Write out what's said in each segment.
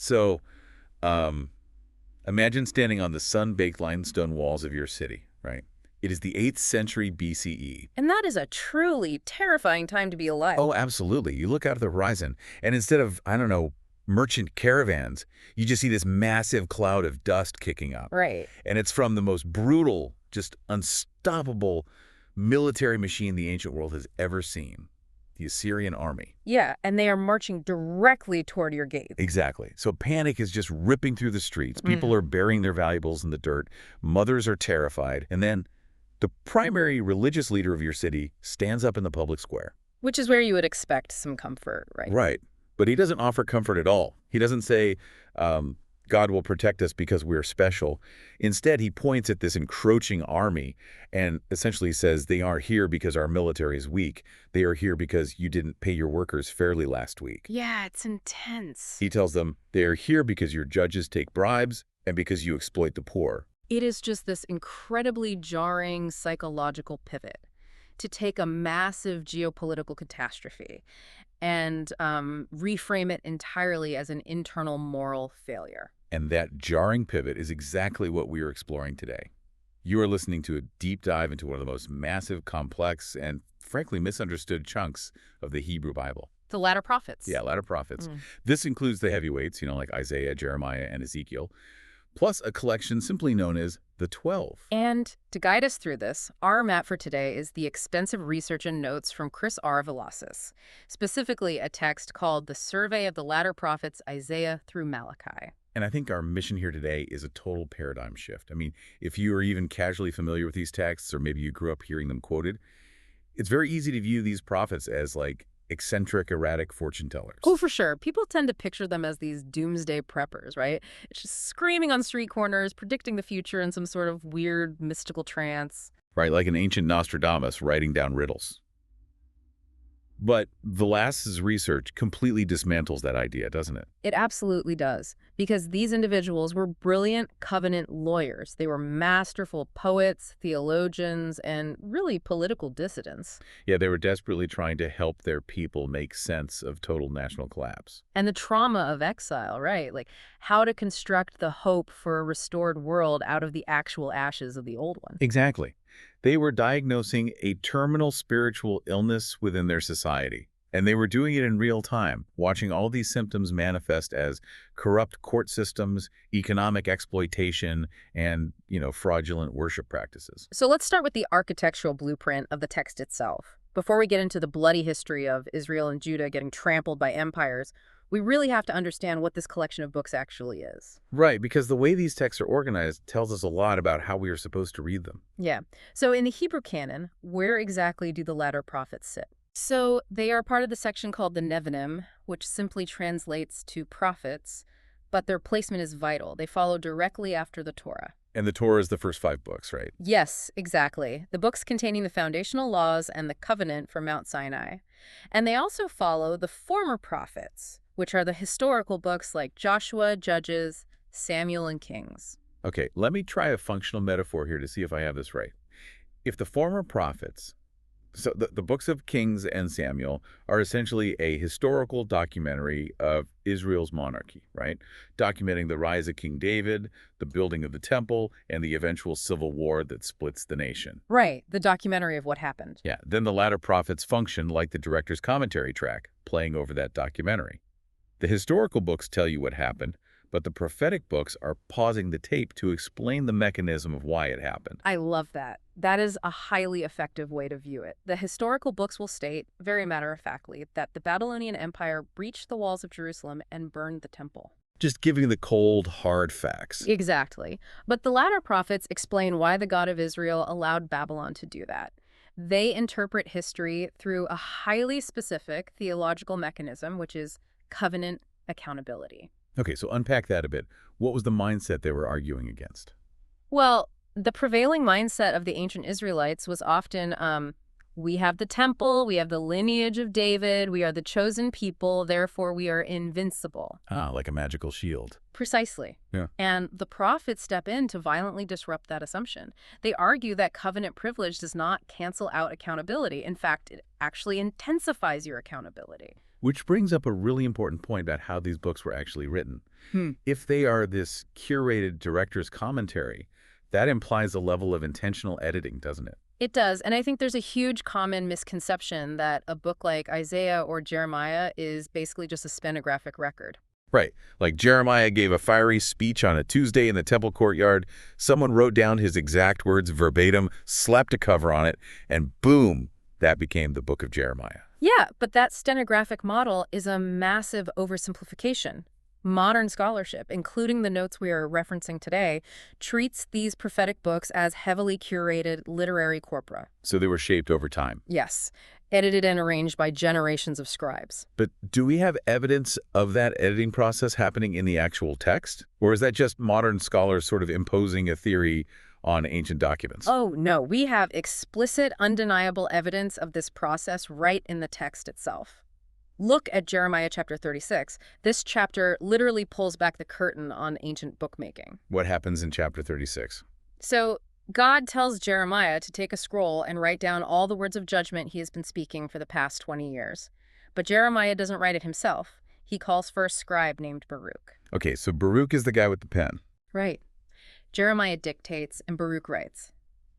So imagine standing on the sun-baked limestone walls of your city, right? It is the 8th century BCE. And that is a truly terrifying time to be alive. Oh, absolutely. You look out at the horizon, and instead of, I don't know, merchant caravans, you just see this massive cloud of dust kicking up. Right. And it's from the most brutal, just unstoppable military machine the ancient world has ever seen, the Assyrian army. Yeah, and they are marching directly toward your gate. Exactly. So panic is just ripping through the streets. People are burying their valuables in the dirt. Mothers are terrified. And then the primary religious leader of your city stands up in the public square. Which is where you would expect some comfort, right? Right. But he doesn't offer comfort at all. He doesn't say, God will protect us because we're special. Instead, he points at this encroaching army and essentially says they aren't here because our military is weak. They are here because you didn't pay your workers fairly last week. Yeah, it's intense. He tells them they are here because your judges take bribes and because you exploit the poor. It is just this incredibly jarring psychological pivot to take a massive geopolitical catastrophe and reframe it entirely as an internal moral failure. And that jarring pivot is exactly what we are exploring today. You are listening to a deep dive into one of the most massive, complex, and frankly misunderstood chunks of the Hebrew Bible. The latter prophets. Yeah, latter prophets. This includes the heavyweights, like Isaiah, Jeremiah, and Ezekiel, plus a collection simply known as the 12. And to guide us through this, our map for today is the extensive research and notes from Chris R. Velasquez, specifically a text called The Survey of the Latter Prophets, Isaiah through Malachi. And I think our mission here today is a total paradigm shift. I mean, if you are even casually familiar with these texts, or maybe you grew up hearing them quoted, it's very easy to view these prophets as like eccentric, erratic fortune tellers. Oh, for sure. People tend to picture them as these doomsday preppers, right? It's just screaming on street corners, predicting the future in some sort of weird mystical trance. Right, like an ancient Nostradamus writing down riddles. But Velasquez's research completely dismantles that idea, doesn't it? It absolutely does, because these individuals were brilliant covenant lawyers. They were masterful poets, theologians, and really political dissidents. Yeah, they were desperately trying to help their people make sense of total national collapse. And the trauma of exile, right? Like how to construct the hope for a restored world out of the actual ashes of the old one. Exactly. They were diagnosing a terminal spiritual illness within their society. And they were doing it in real time, watching all these symptoms manifest as corrupt court systems, economic exploitation, and, fraudulent worship practices. So let's start with the architectural blueprint of the text itself. Before we get into the bloody history of Israel and Judah getting trampled by empires, we really have to understand what this collection of books actually is. Right, because the way these texts are organized tells us a lot about how we are supposed to read them. Yeah. So in the Hebrew canon, where exactly do the latter prophets sit? So they are part of the section called the Nevi'im, which simply translates to prophets, but their placement is vital. They follow directly after the Torah. And the Torah is the first 5 books, right? Yes, exactly. The books containing the foundational laws and the covenant from Mount Sinai. And they also follow the former prophets, which are the historical books like Joshua, Judges, Samuel, and Kings. Okay, let me try a functional metaphor here to see if I have this right. If the former prophets, so the books of Kings and Samuel, are essentially a historical documentary of Israel's monarchy, right? Documenting the rise of King David, the building of the temple, and the eventual civil war that splits the nation. Right, the documentary of what happened. Yeah, then the latter prophets function like the director's commentary track, playing over that documentary. The historical books tell you what happened, but the prophetic books are pausing the tape to explain the mechanism of why it happened. I love that. That is a highly effective way to view it. The historical books will state, very matter-of-factly, that the Babylonian Empire breached the walls of Jerusalem and burned the temple. Just giving the cold, hard facts. Exactly. But the latter prophets explain why the God of Israel allowed Babylon to do that. They interpret history through a highly specific theological mechanism, which is covenant accountability. Okay, so unpack that a bit. What was the mindset they were arguing against? Well, the prevailing mindset of the ancient Israelites was often, we have the temple, we have the lineage of David, we are the chosen people, therefore we are invincible. Ah, like a magical shield. Precisely. Yeah. And the prophets step in to violently disrupt that assumption. They argue that covenant privilege does not cancel out accountability. In fact, it actually intensifies your accountability. Which brings up a really important point about how these books were actually written. Hmm. If they are this curated director's commentary, that implies a level of intentional editing, doesn't it? It does, and I think there's a huge common misconception that a book like Isaiah or Jeremiah is basically just a stenographic record. Right. Like Jeremiah gave a fiery speech on a Tuesday in the temple courtyard. Someone wrote down his exact words verbatim, slapped a cover on it, and boom, that became the book of Jeremiah. Yeah, but that stenographic model is a massive oversimplification. Modern scholarship, including the notes we are referencing today, treats these prophetic books as heavily curated literary corpora. So they were shaped over time. Yes, edited and arranged by generations of scribes. But do we have evidence of that editing process happening in the actual text? Or is that just modern scholars sort of imposing a theory on ancient documents? Oh, no, we have explicit, undeniable evidence of this process right in the text itself. Look at Jeremiah chapter 36. This chapter literally pulls back the curtain on ancient bookmaking. What happens in chapter 36? So God tells Jeremiah to take a scroll and write down all the words of judgment he has been speaking for the past 20 years. But Jeremiah doesn't write it himself. He calls for a scribe named Baruch. Okay, so Baruch is the guy with the pen. Right. Jeremiah dictates and Baruch writes.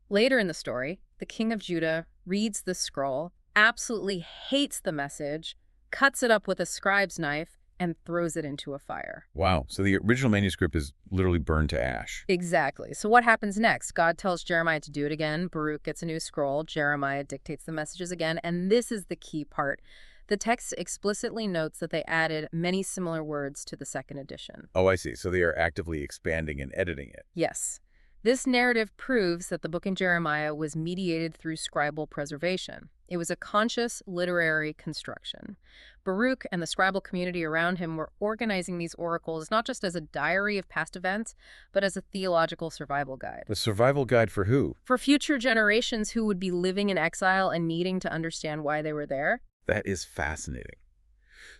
Later in the story, the king of Judah reads the scroll, absolutely hates the message, cuts it up with a scribe's knife, and throws it into a fire. Wow, so the original manuscript is literally burned to ash. Exactly. So what happens next? God tells Jeremiah to do it again. Baruch gets a new scroll. Jeremiah dictates the messages again. And this is the key part. The text explicitly notes that they added many similar words to the second edition. Oh, I see. So they are actively expanding and editing it. Yes. This narrative proves that the book in Jeremiah was mediated through scribal preservation. It was a conscious literary construction. Baruch and the scribal community around him were organizing these oracles not just as a diary of past events, but as a theological survival guide. The survival guide for who? For future generations who would be living in exile and needing to understand why they were there. That is fascinating.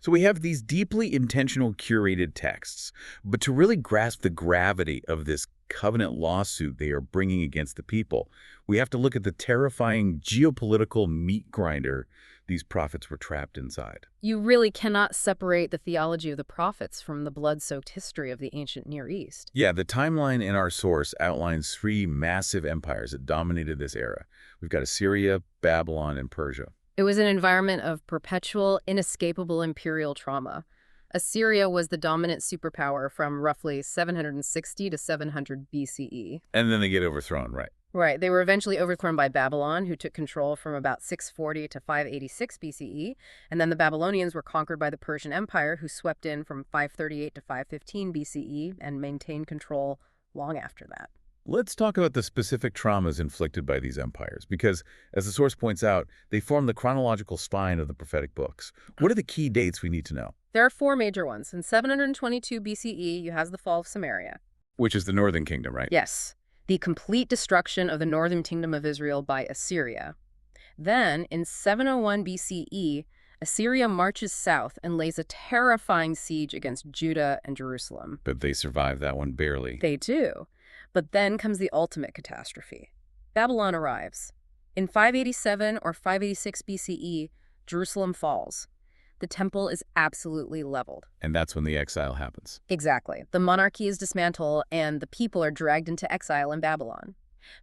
So we have these deeply intentional curated texts, but to really grasp the gravity of this covenant lawsuit they are bringing against the people, we have to look at the terrifying geopolitical meat grinder these prophets were trapped inside. You really cannot separate the theology of the prophets from the blood-soaked history of the ancient Near East. Yeah, the timeline in our source outlines three massive empires that dominated this era. We've got Assyria, Babylon, and Persia. It was an environment of perpetual, inescapable imperial trauma. Assyria was the dominant superpower from roughly 760 to 700 BCE. And then they get overthrown, right? Right. They were eventually overthrown by Babylon, who took control from about 640 to 586 BCE. And then the Babylonians were conquered by the Persian Empire, who swept in from 538 to 515 BCE and maintained control long after that. Let's talk about the specific traumas inflicted by these empires, because, as the source points out, they form the chronological spine of the prophetic books. What are the key dates we need to know? There are four major ones. In 722 BCE, you have the fall of Samaria. Which is the northern kingdom, right? Yes, the complete destruction of the northern kingdom of Israel by Assyria. Then, in 701 BCE, Assyria marches south and lays a terrifying siege against Judah and Jerusalem. But they survive that one barely. They do. But then comes the ultimate catastrophe. Babylon arrives. In 587 or 586 BCE, Jerusalem falls. The temple is absolutely leveled. And that's when the exile happens. Exactly. The monarchy is dismantled and the people are dragged into exile in Babylon.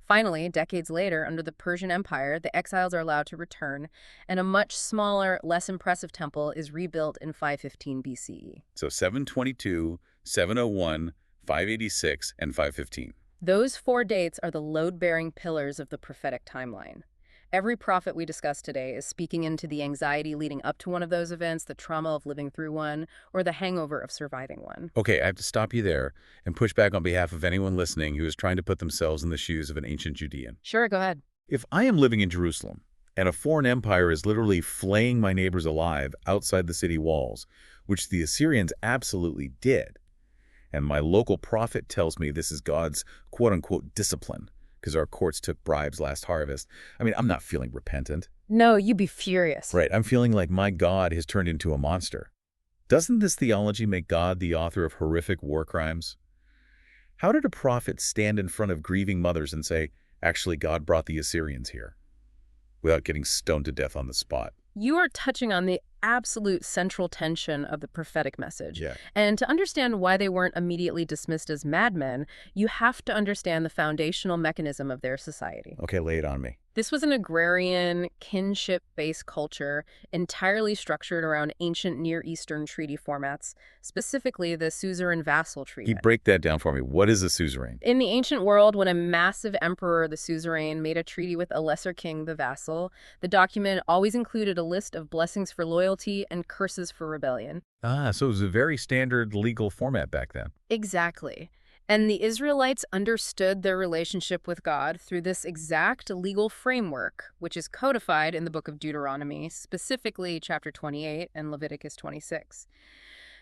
Finally, decades later, under the Persian Empire, the exiles are allowed to return, and a much smaller, less impressive temple is rebuilt in 515 BCE. So 722, 701, 586, and 515. Those four dates are the load-bearing pillars of the prophetic timeline. Every prophet we discuss today is speaking into the anxiety leading up to one of those events, the trauma of living through one, or the hangover of surviving one. Okay, I have to stop you there and push back on behalf of anyone listening who is trying to put themselves in the shoes of an ancient Judean. Sure, go ahead. If I am living in Jerusalem and a foreign empire is literally flaying my neighbors alive outside the city walls, which the Assyrians absolutely did, and my local prophet tells me this is God's quote-unquote discipline because our courts took bribes last harvest, I mean, I'm not feeling repentant. No, you'd be furious. Right, I'm feeling like my God has turned into a monster. Doesn't this theology make God the author of horrific war crimes? How did a prophet stand in front of grieving mothers and say, actually, God brought the Assyrians here, without getting stoned to death on the spot? You are touching on the absolute central tension of the prophetic message. Yeah. And to understand why they weren't immediately dismissed as madmen, you have to understand the foundational mechanism of their society. Okay, lay it on me. This was an agrarian, kinship-based culture entirely structured around ancient Near Eastern treaty formats, specifically the suzerain vassal Can you treatment. break that down for me? What is a suzerain? In the ancient world, when a massive emperor, the suzerain, made a treaty with a lesser king, the vassal, the document always included a list of blessings for loyalty and curses for rebellion. Ah, so it was a very standard legal format back then. Exactly. And the Israelites understood their relationship with God through this exact legal framework, which is codified in the book of Deuteronomy, specifically chapter 28 and Leviticus 26.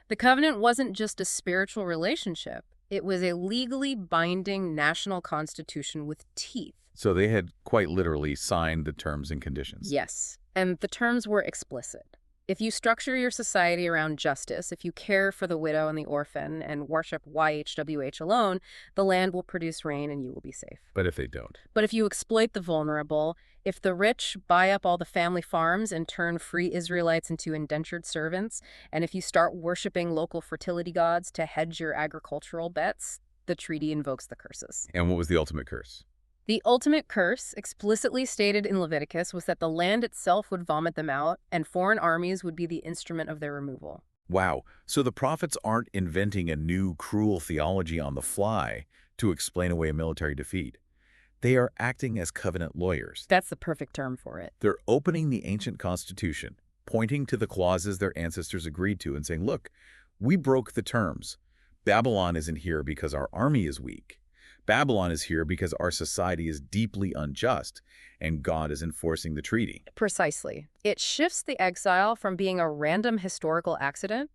The covenant wasn't just a spiritual relationship. It was a legally binding national constitution with teeth. So they had quite literally signed the terms and conditions. Yes, and the terms were explicit. If you structure your society around justice, if you care for the widow and the orphan and worship YHWH alone, the land will produce rain and you will be safe. But if they don't? But if you exploit the vulnerable, if the rich buy up all the family farms and turn free Israelites into indentured servants, and if you start worshiping local fertility gods to hedge your agricultural bets, the treaty invokes the curses. And what was the ultimate curse? The ultimate curse, explicitly stated in Leviticus, was that the land itself would vomit them out, and foreign armies would be the instrument of their removal. Wow. So the prophets aren't inventing a new cruel theology on the fly to explain away a military defeat. They are acting as covenant lawyers. That's the perfect term for it. They're opening the ancient constitution, pointing to the clauses their ancestors agreed to and saying, look, we broke the terms. Babylon isn't here because our army is weak. Babylon is here because our society is deeply unjust, and God is enforcing the treaty. Precisely. It shifts the exile from being a random historical accident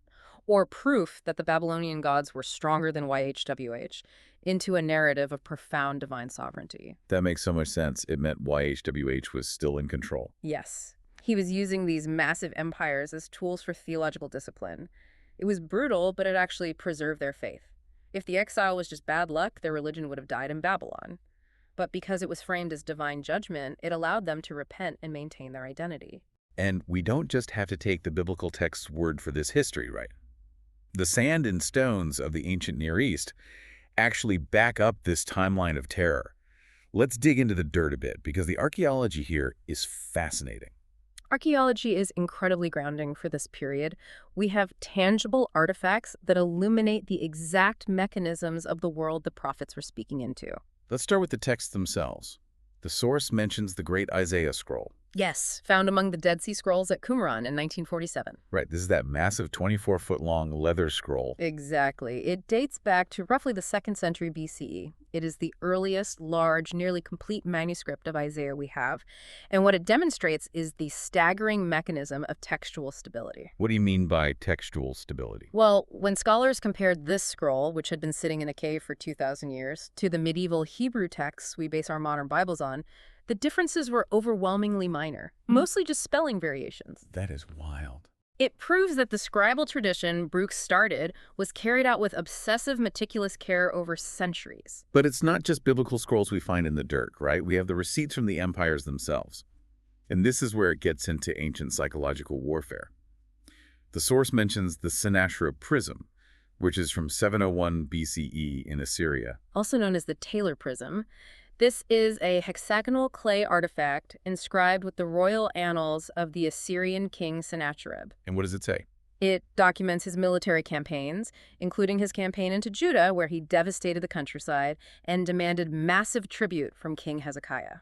or proof that the Babylonian gods were stronger than YHWH into a narrative of profound divine sovereignty. That makes so much sense. It meant YHWH was still in control. Yes. He was using these massive empires as tools for theological discipline. It was brutal, but it actually preserved their faith. If the exile was just bad luck, their religion would have died in Babylon. But because it was framed as divine judgment, it allowed them to repent and maintain their identity. And we don't just have to take the biblical text's word for this history, right? The sand and stones of the ancient Near East actually back up this timeline of terror. Let's dig into the dirt a bit, because the archaeology here is fascinating. Archaeology is incredibly grounding for this period. We have tangible artifacts that illuminate the exact mechanisms of the world the prophets were speaking into. Let's start with the texts themselves. The source mentions the great Isaiah scroll. Yes, found among the Dead Sea Scrolls at Qumran in 1947. Right, this is that massive 24-foot-long leather scroll. Exactly. It dates back to roughly the 2nd century BCE. It is the earliest, large, nearly complete manuscript of Isaiah we have, and what it demonstrates is the staggering mechanism of textual stability. What do you mean by textual stability? Well, when scholars compared this scroll, which had been sitting in a cave for 2,000 years, to the medieval Hebrew texts we base our modern Bibles on, the differences were overwhelmingly minor, mostly just spelling variations. That is wild. It proves that the scribal tradition Brooks started was carried out with obsessive, meticulous care over centuries. But it's not just biblical scrolls we find in the dirt, right? We have the receipts from the empires themselves. And this is where it gets into ancient psychological warfare. The source mentions the Sennacherib prism, which is from 701 BCE in Assyria. Also known as the Taylor prism. This is a hexagonal clay artifact inscribed with the royal annals of the Assyrian king Sennacherib. And what does it say? It documents his military campaigns, including his campaign into Judah, where he devastated the countryside and demanded massive tribute from King Hezekiah.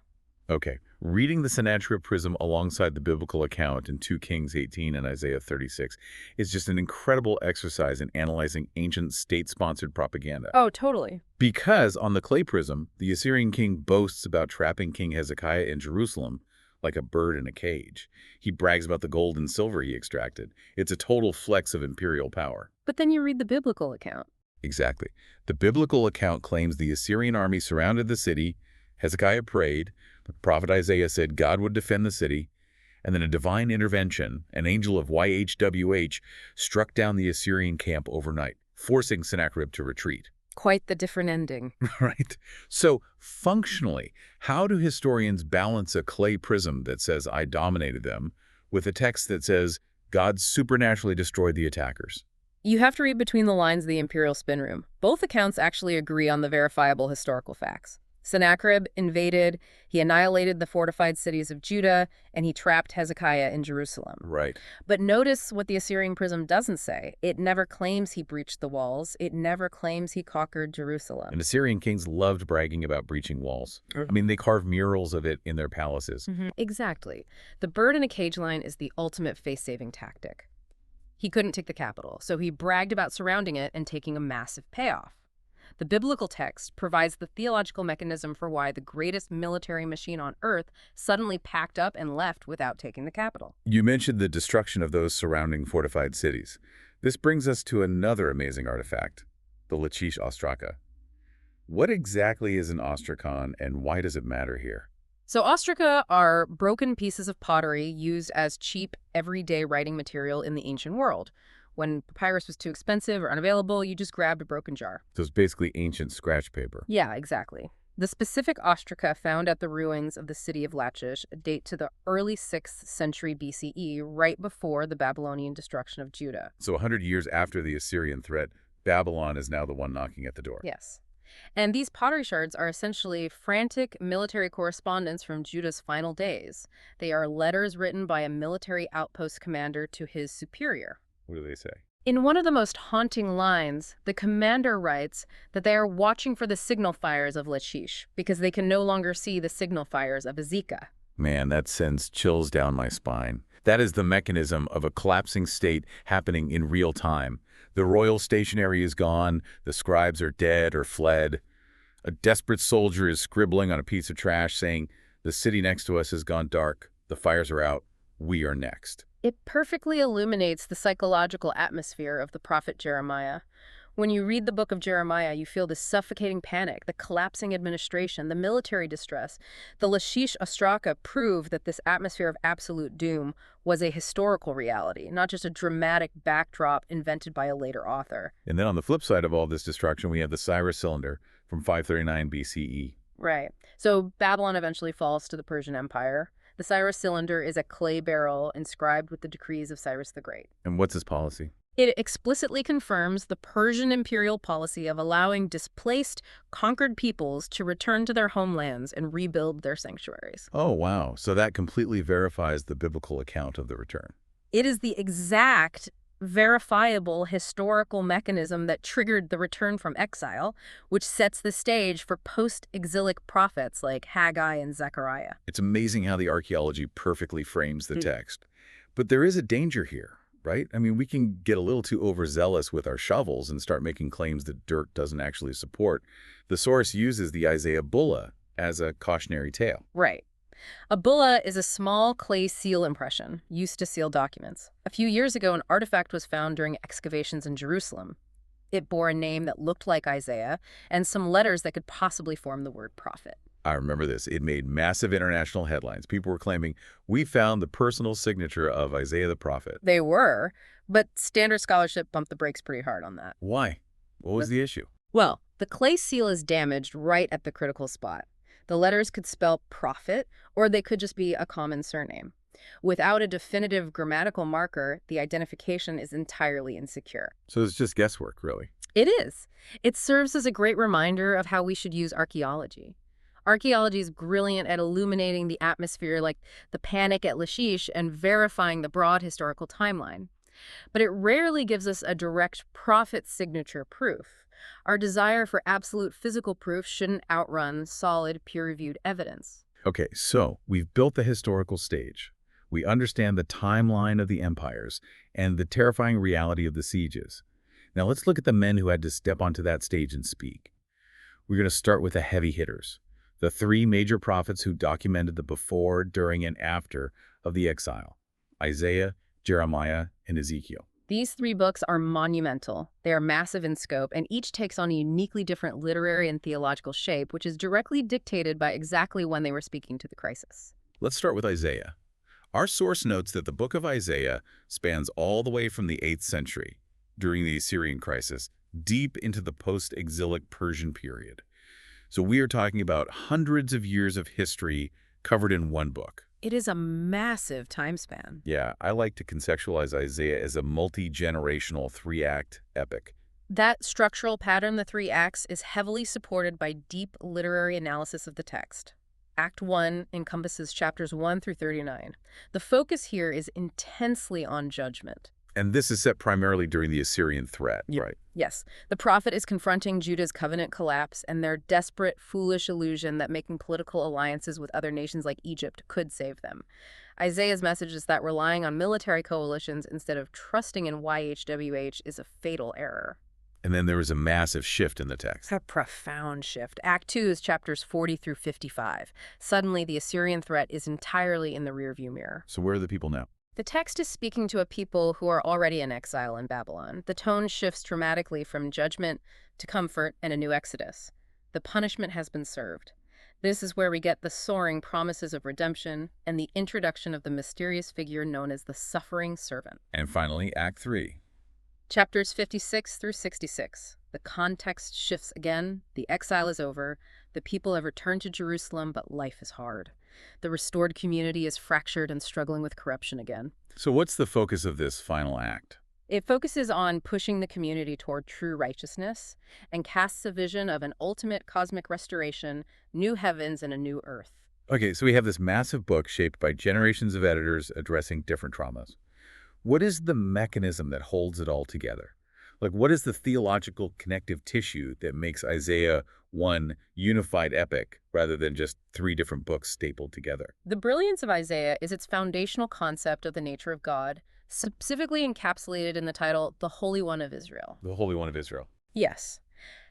Okay, reading the Sennacherib prism alongside the biblical account in 2 Kings 18 and Isaiah 36 is just an incredible exercise in analyzing ancient state-sponsored propaganda. Oh, totally. Because on the clay prism, the Assyrian king boasts about trapping King Hezekiah in Jerusalem like a bird in a cage. He brags about the gold and silver he extracted. It's a total flex of imperial power. But then you read the biblical account. Exactly. The biblical account claims the Assyrian army surrounded the city, Hezekiah prayed, the prophet Isaiah said God would defend the city, and then a divine intervention, an angel of YHWH, struck down the Assyrian camp overnight, forcing Sennacherib to retreat. Quite the different ending. Right? So, functionally, how do historians balance a clay prism that says, I dominated them, with a text that says, God supernaturally destroyed the attackers. You have to read between the lines of the Imperial Spin Room. Both accounts actually agree on the verifiable historical facts. Sennacherib invaded, he annihilated the fortified cities of Judah, and he trapped Hezekiah in Jerusalem. Right. But notice what the Assyrian prism doesn't say. It never claims he breached the walls. It never claims he conquered Jerusalem. And Assyrian kings loved bragging about breaching walls. I mean, they carved murals of it in their palaces. Exactly. The bird in a cage line is the ultimate face-saving tactic. He couldn't take the capital, so he bragged about surrounding it and taking a massive payoff. The biblical text provides the theological mechanism for why the greatest military machine on earth suddenly packed up and left without taking the capital. You mentioned the destruction of those surrounding fortified cities. This brings us to another amazing artifact, the Lachish ostraca. What exactly is an ostracon, and why does it matter here? So ostraca are broken pieces of pottery used as cheap, everyday writing material in the ancient world. When papyrus was too expensive or unavailable, you just grabbed a broken jar. So it's basically ancient scratch paper. Yeah, exactly. The specific ostraca found at the ruins of the city of Lachish date to the early 6th century BCE, right before the Babylonian destruction of Judah. So 100 years after the Assyrian threat, Babylon is now the one knocking at the door. Yes. And these pottery shards are essentially frantic military correspondence from Judah's final days. They are letters written by a military outpost commander to his superior. What do they say? In one of the most haunting lines, the commander writes that they are watching for the signal fires of Lachish because they can no longer see the signal fires of Ezekiel. Man, that sends chills down my spine. That is the mechanism of a collapsing state happening in real time. The royal stationery is gone, the scribes are dead or fled. A desperate soldier is scribbling on a piece of trash saying, "The city next to us has gone dark, the fires are out, we are next." It perfectly illuminates the psychological atmosphere of the prophet Jeremiah. When you read the book of Jeremiah, you feel the suffocating panic, the collapsing administration, the military distress. The Lachish ostraca prove that this atmosphere of absolute doom was a historical reality, not just a dramatic backdrop invented by a later author. And then on the flip side of all this destruction, we have the Cyrus cylinder from 539 BCE. Right. So Babylon eventually falls to the Persian Empire. The Cyrus cylinder is a clay barrel inscribed with the decrees of Cyrus the Great. And what's his policy? It explicitly confirms the Persian imperial policy of allowing displaced, conquered peoples to return to their homelands and rebuild their sanctuaries. Oh, wow. So that completely verifies the biblical account of the return. It is the exact, verifiable historical mechanism that triggered the return from exile, which sets the stage for post-exilic prophets like Haggai and Zechariah. It's amazing how the archaeology perfectly frames the text. But there is a danger here, right? I mean, we can get a little too overzealous with our shovels and start making claims that dirt doesn't actually support. The source uses the Isaiah bulla as a cautionary tale. Right. A bulla is a small clay seal impression used to seal documents. A few years ago, an artifact was found during excavations in Jerusalem. It bore a name that looked like Isaiah and some letters that could possibly form the word prophet. I remember this. It made massive international headlines. People were claiming, "We found the personal signature of Isaiah the prophet." They were, but standard scholarship bumped the brakes pretty hard on that. Why? What was the issue? Well, the clay seal is damaged right at the critical spot. The letters could spell prophet, or they could just be a common surname. Without a definitive grammatical marker, the identification is entirely insecure. So it's just guesswork, really. It is. It serves as a great reminder of how we should use archaeology. Archaeology is brilliant at illuminating the atmosphere like the panic at Lachish and verifying the broad historical timeline. But it rarely gives us a direct prophet signature proof. Our desire for absolute physical proof shouldn't outrun solid, peer-reviewed evidence. Okay, so we've built the historical stage. We understand the timeline of the empires and the terrifying reality of the sieges. Now let's look at the men who had to step onto that stage and speak. We're going to start with the heavy hitters, the three major prophets who documented the before, during, and after of the exile: Isaiah, Jeremiah, and Ezekiel. These three books are monumental. They are massive in scope, and each takes on a uniquely different literary and theological shape, which is directly dictated by exactly when they were speaking to the crisis. Let's start with Isaiah. Our source notes that the book of Isaiah spans all the way from the 8th century, during the Assyrian crisis, deep into the post-exilic Persian period. So we are talking about hundreds of years of history covered in one book. It is a massive time span. Yeah, I like to conceptualize Isaiah as a multi-generational three-act epic. That structural pattern, the three acts, is heavily supported by deep literary analysis of the text. Act 1 encompasses chapters 1 through 39. The focus here is intensely on judgment. And this is set primarily during the Assyrian threat, right? Yes, the prophet is confronting Judah's covenant collapse and their desperate, foolish illusion that making political alliances with other nations like Egypt could save them. Isaiah's message is that relying on military coalitions instead of trusting in YHWH is a fatal error. And then there is a massive shift in the text. A profound shift. Act 2 is chapters 40 through 55. Suddenly, the Assyrian threat is entirely in the rearview mirror. So where are the people now? The text is speaking to a people who are already in exile in Babylon. The tone shifts dramatically from judgment to comfort and a new exodus. The punishment has been served. This is where we get the soaring promises of redemption and the introduction of the mysterious figure known as the suffering servant. And finally, Act 3. Chapters 56 through 66. The context shifts again. The exile is over. The people have returned to Jerusalem, but life is hard. The restored community is fractured and struggling with corruption again. So what's the focus of this final act? It focuses on pushing the community toward true righteousness and casts a vision of an ultimate cosmic restoration, new heavens and a new earth. Okay, so we have this massive book shaped by generations of editors addressing different traumas. What is the mechanism that holds it all together? Like, what is the theological connective tissue that makes Isaiah one unified epic rather than just three different books stapled together? The brilliance of Isaiah is its foundational concept of the nature of God, specifically encapsulated in the title, The Holy One of Israel. The Holy One of Israel. Yes.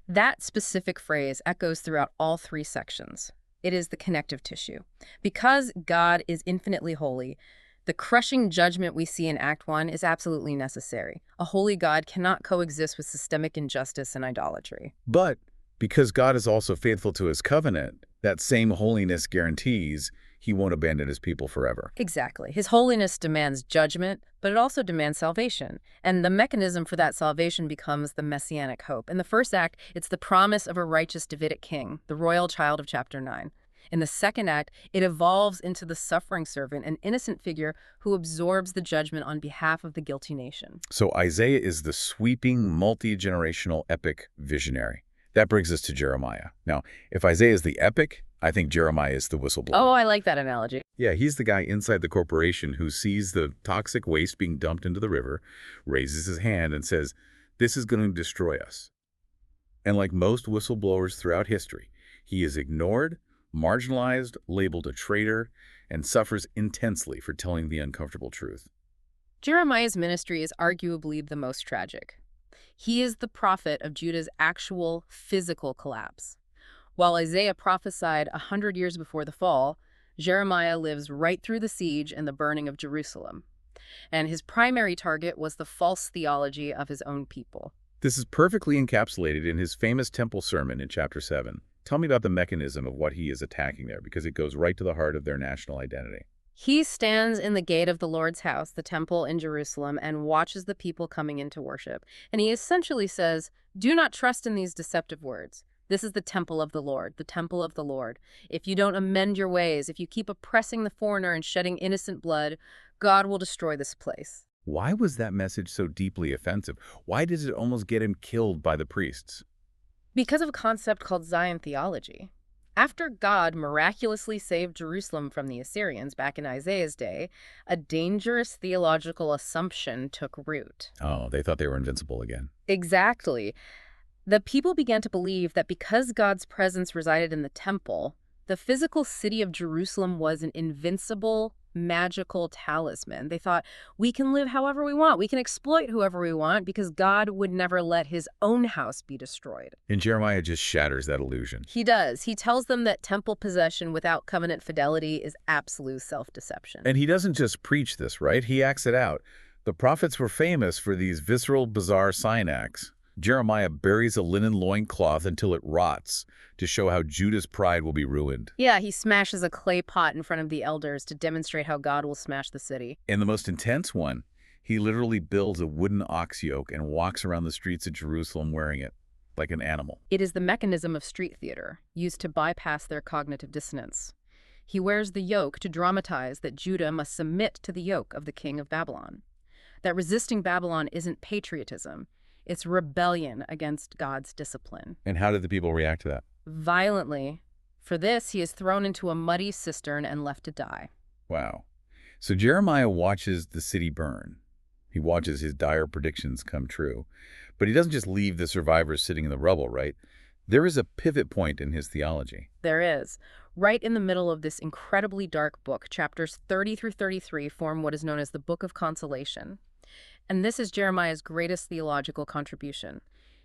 That specific phrase echoes throughout all three sections. It is the connective tissue. Because God is infinitely holy, the crushing judgment we see in Act 1 is absolutely necessary. A holy God cannot coexist with systemic injustice and idolatry. But because God is also faithful to his covenant, that same holiness guarantees he won't abandon his people forever. Exactly. His holiness demands judgment, but it also demands salvation. And the mechanism for that salvation becomes the messianic hope. In the first act, it's the promise of a righteous Davidic king, the royal child of chapter 9. In the second act, it evolves into the suffering servant, an innocent figure who absorbs the judgment on behalf of the guilty nation. So Isaiah is the sweeping, multi-generational epic visionary. That brings us to Jeremiah. Now, if Isaiah is the epic, I think Jeremiah is the whistleblower. Oh, I like that analogy. Yeah, he's the guy inside the corporation who sees the toxic waste being dumped into the river, raises his hand and says, "This is going to destroy us." And like most whistleblowers throughout history, he is ignored, marginalized, labeled a traitor, and suffers intensely for telling the uncomfortable truth. Jeremiah's ministry is arguably the most tragic. He is the prophet of Judah's actual physical collapse. While Isaiah prophesied 100 years before the fall, Jeremiah lives right through the siege and the burning of Jerusalem. And his primary target was the false theology of his own people. This is perfectly encapsulated in his famous temple sermon in chapter 7. Tell me about the mechanism of what he is attacking there, because it goes right to the heart of their national identity. He stands in the gate of the Lord's house, the temple in Jerusalem, and watches the people coming in to worship. And he essentially says, do not trust in these deceptive words. This is the temple of the Lord, the temple of the Lord. If you don't amend your ways, if you keep oppressing the foreigner and shedding innocent blood, God will destroy this place. Why was that message so deeply offensive? Why did it almost get him killed by the priests? Because of a concept called Zion theology. After God miraculously saved Jerusalem from the Assyrians back in Isaiah's day, a dangerous theological assumption took root. Oh, they thought they were invincible again. Exactly. The people began to believe that because God's presence resided in the temple, the physical city of Jerusalem was an invincible, magical talisman. They thought, we can live however we want. We can exploit whoever we want because God would never let his own house be destroyed. And Jeremiah just shatters that illusion. He does. He tells them that temple possession without covenant fidelity is absolute self-deception. And he doesn't just preach this, right? He acts it out. The prophets were famous for these visceral, bizarre sign acts. Jeremiah buries a linen loincloth until it rots to show how Judah's pride will be ruined. Yeah, he smashes a clay pot in front of the elders to demonstrate how God will smash the city. And the most intense one, he literally builds a wooden ox yoke and walks around the streets of Jerusalem wearing it, like an animal. It is the mechanism of street theater, used to bypass their cognitive dissonance. He wears the yoke to dramatize that Judah must submit to the yoke of the king of Babylon. That resisting Babylon isn't patriotism, it's rebellion against God's discipline. And how did the people react to that? Violently. For this, he is thrown into a muddy cistern and left to die. Wow. So Jeremiah watches the city burn. He watches his dire predictions come true. But he doesn't just leave the survivors sitting in the rubble, right? There is a pivot point in his theology. There is. Right in the middle of this incredibly dark book, chapters 30 through 33 form what is known as the Book of Consolation. And this is Jeremiah's greatest theological contribution.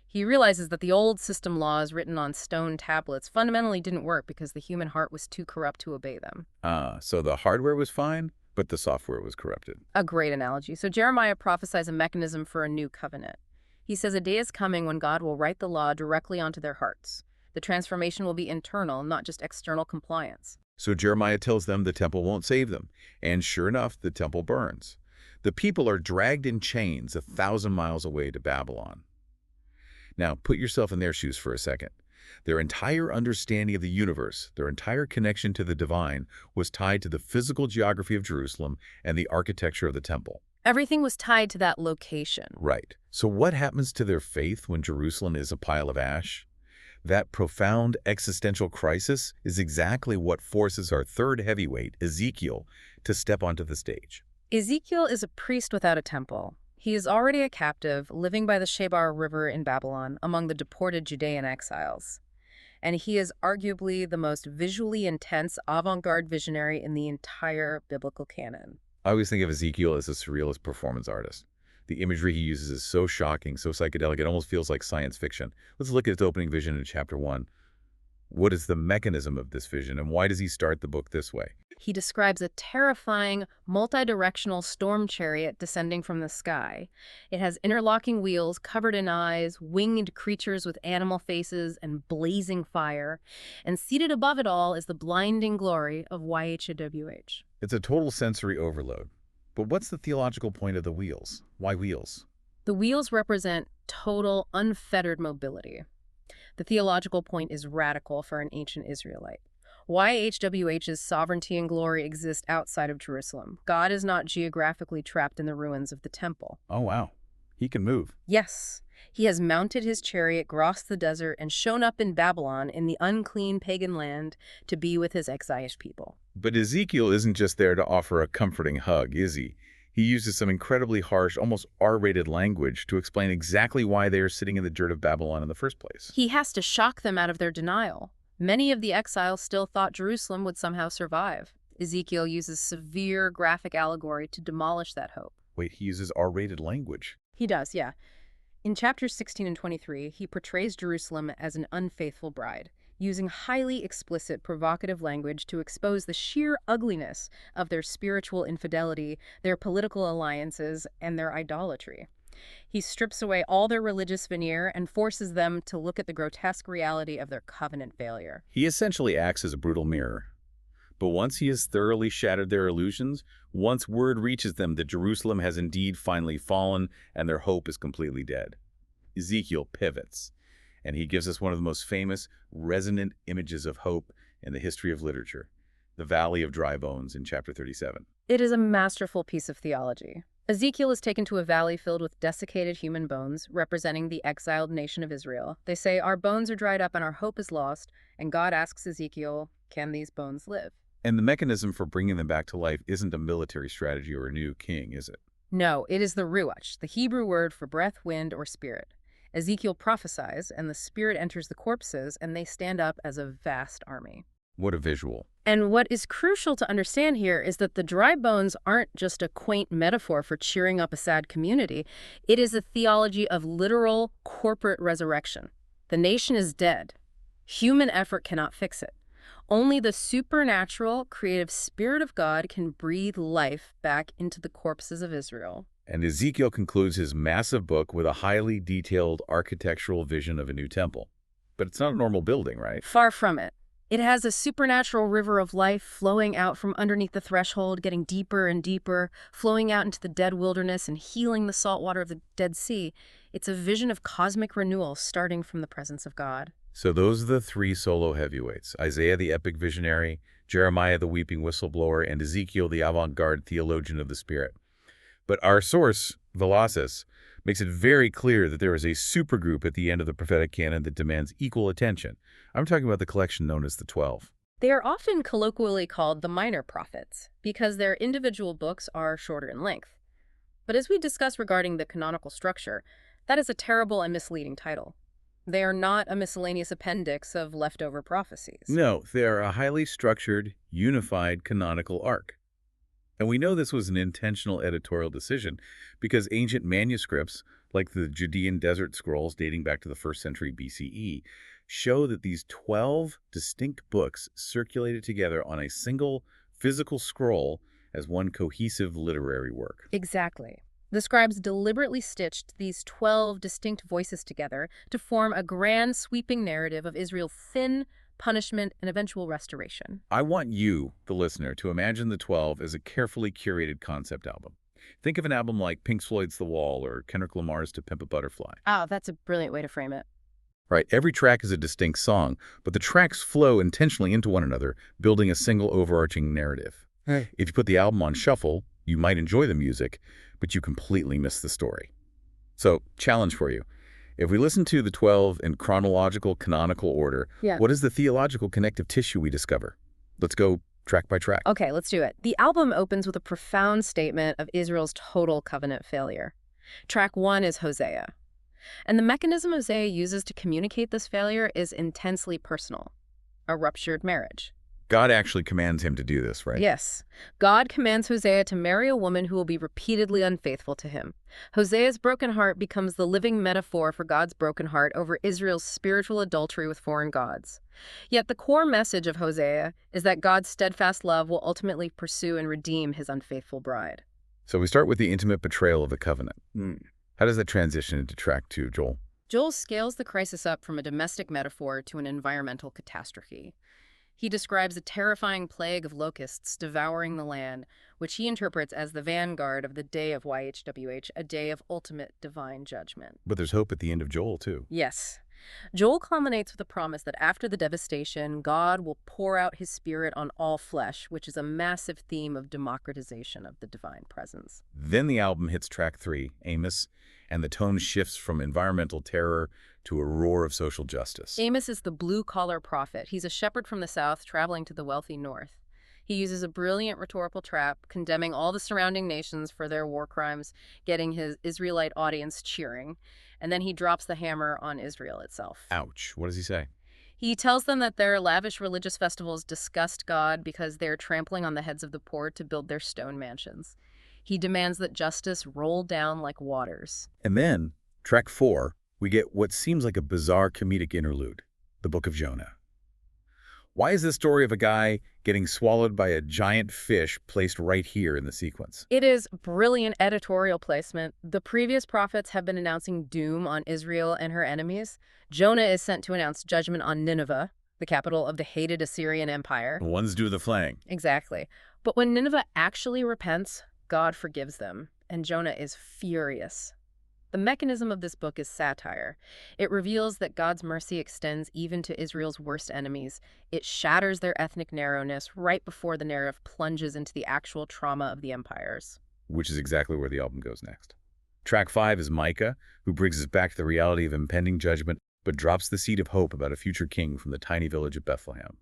He realizes that the old system laws written on stone tablets fundamentally didn't work because the human heart was too corrupt to obey them. So the hardware was fine, but the software was corrupted. A great analogy. So Jeremiah prophesies a mechanism for a new covenant. He says a day is coming when God will write the law directly onto their hearts. The transformation will be internal, not just external compliance. So Jeremiah tells them the temple won't save them. And sure enough, the temple burns. The people are dragged in chains 1,000 miles away to Babylon. Now, put yourself in their shoes for a second. Their entire understanding of the universe, their entire connection to the divine, was tied to the physical geography of Jerusalem and the architecture of the temple. Everything was tied to that location. Right. So what happens to their faith when Jerusalem is a pile of ash? That profound existential crisis is exactly what forces our third heavyweight, Ezekiel, to step onto the stage. Ezekiel is a priest without a temple. He is already a captive, living by the Shebar River in Babylon among the deported Judean exiles. And he is arguably the most visually intense avant-garde visionary in the entire biblical canon. I always think of Ezekiel as a surrealist performance artist. The imagery he uses is so shocking, so psychedelic, it almost feels like science fiction. Let's look at its opening vision in chapter 1. What is the mechanism of this vision, and why does he start the book this way? He describes a terrifying, multi-directional storm chariot descending from the sky. It has interlocking wheels, covered in eyes, winged creatures with animal faces, and blazing fire. And seated above it all is the blinding glory of YHWH. It's a total sensory overload. But what's the theological point of the wheels? Why wheels? The wheels represent total, unfettered mobility. The theological point is radical for an ancient Israelite. YHWH's sovereignty and glory exist outside of Jerusalem. God is not geographically trapped in the ruins of the temple. Oh, wow. He can move. Yes, he has mounted his chariot, crossed the desert, and shown up in Babylon in the unclean pagan land to be with his exiled people. But Ezekiel isn't just there to offer a comforting hug, is he? He uses some incredibly harsh, almost R-rated language to explain exactly why they are sitting in the dirt of Babylon in the first place. He has to shock them out of their denial. Many of the exiles still thought Jerusalem would somehow survive. Ezekiel uses severe graphic allegory to demolish that hope. Wait, he uses R-rated language? He does, yeah. In chapters 16 and 23, he portrays Jerusalem as an unfaithful bride, using highly explicit, provocative language to expose the sheer ugliness of their spiritual infidelity, their political alliances, and their idolatry. He strips away all their religious veneer and forces them to look at the grotesque reality of their covenant failure. He essentially acts as a brutal mirror. But once he has thoroughly shattered their illusions, once word reaches them that Jerusalem has indeed finally fallen and their hope is completely dead, Ezekiel pivots, and he gives us one of the most famous, resonant images of hope in the history of literature, the Valley of Dry Bones in chapter 37. It is a masterful piece of theology. Ezekiel is taken to a valley filled with desiccated human bones, representing the exiled nation of Israel. They say, "Our bones are dried up and our hope is lost," and God asks Ezekiel, "Can these bones live?" And the mechanism for bringing them back to life isn't a military strategy or a new king, is it? No, it is the ruach, the Hebrew word for breath, wind, or spirit. Ezekiel prophesies, and the spirit enters the corpses, and they stand up as a vast army. What a visual. And what is crucial to understand here is that the dry bones aren't just a quaint metaphor for cheering up a sad community. It is a theology of literal corporate resurrection. The nation is dead. Human effort cannot fix it. Only the supernatural, creative Spirit of God can breathe life back into the corpses of Israel. And Ezekiel concludes his massive book with a highly detailed architectural vision of a new temple. But it's not a normal building, right? Far from it. It has a supernatural river of life flowing out from underneath the threshold, getting deeper and deeper, flowing out into the dead wilderness and healing the salt water of the Dead Sea. It's a vision of cosmic renewal starting from the presence of God. So those are the three solo heavyweights: Isaiah the epic visionary, Jeremiah the weeping whistleblower, and Ezekiel the avant-garde theologian of the Spirit. But our source, Velazquez, makes it very clear that there is a supergroup at the end of the prophetic canon that demands equal attention. I'm talking about the collection known as the 12. They are often colloquially called the minor prophets because their individual books are shorter in length. But as we discussed regarding the canonical structure, that is a terrible and misleading title. They are not a miscellaneous appendix of leftover prophecies. No, they are a highly structured, unified canonical arc. And we know this was an intentional editorial decision because ancient manuscripts, like the Judean Desert Scrolls dating back to the 1st century BCE, show that these 12 distinct books circulated together on a single physical scroll as one cohesive literary work. Exactly. The scribes deliberately stitched these 12 distinct voices together to form a grand sweeping narrative of Israel's sin, punishment, and eventual restoration. I want you, the listener, to imagine the 12 as a carefully curated concept album. Think of an album like Pink Floyd's The Wall or Kendrick Lamar's To Pimp a Butterfly. Oh, that's a brilliant way to frame it. Right, every track is a distinct song, but the tracks flow intentionally into one another, building a single overarching narrative. Hey. If you put the album on shuffle, you might enjoy the music, but you completely miss the story. So, challenge for you. If we listen to the 12 in chronological, canonical order, what is the theological connective tissue we discover? Let's go track by track. Okay, let's do it. The album opens with a profound statement of Israel's total covenant failure. Track 1 is Hosea. And the mechanism Hosea uses to communicate this failure is intensely personal. A ruptured marriage. God actually commands him to do this, right? Yes. God commands Hosea to marry a woman who will be repeatedly unfaithful to him. Hosea's broken heart becomes the living metaphor for God's broken heart over Israel's spiritual adultery with foreign gods. Yet the core message of Hosea is that God's steadfast love will ultimately pursue and redeem his unfaithful bride. So we start with the intimate betrayal of the covenant. How does that transition into track 2, Joel? Joel scales the crisis up from a domestic metaphor to an environmental catastrophe. He describes a terrifying plague of locusts devouring the land, which he interprets as the vanguard of the day of YHWH, a day of ultimate divine judgment. But there's hope at the end of Joel, too. Yes. Joel culminates with a promise that after the devastation, God will pour out his spirit on all flesh, which is a massive theme of democratization of the divine presence. Then the album hits track 3, Amos, and the tone shifts from environmental terror to a roar of social justice. Amos is the blue-collar prophet. He's a shepherd from the south traveling to the wealthy north. He uses a brilliant rhetorical trap, condemning all the surrounding nations for their war crimes, getting his Israelite audience cheering, and then he drops the hammer on Israel itself. Ouch. What does he say? He tells them that their lavish religious festivals disgust God because they're trampling on the heads of the poor to build their stone mansions. He demands that justice roll down like waters. And then, track 4, we get what seems like a bizarre comedic interlude, the Book of Jonah. Why is this story of a guy getting swallowed by a giant fish placed right here in the sequence? It is brilliant editorial placement. The previous prophets have been announcing doom on Israel and her enemies. Jonah is sent to announce judgment on Nineveh, the capital of the hated Assyrian Empire. One's do the flaying. Exactly. But when Nineveh actually repents, God forgives them, and Jonah is furious. The mechanism of this book is satire. It reveals that God's mercy extends even to Israel's worst enemies. It shatters their ethnic narrowness right before the narrative plunges into the actual trauma of the empires. Which is exactly where the album goes next. Track 5 is Micah, who brings us back to the reality of impending judgment, but drops the seed of hope about a future king from the tiny village of Bethlehem.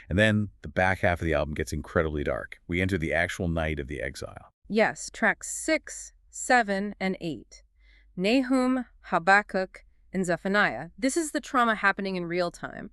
And then the back half of the album gets incredibly dark. We enter the actual night of the exile. Yes, tracks 6, 7, and 8. Nahum, Habakkuk, and Zephaniah. This is the trauma happening in real time.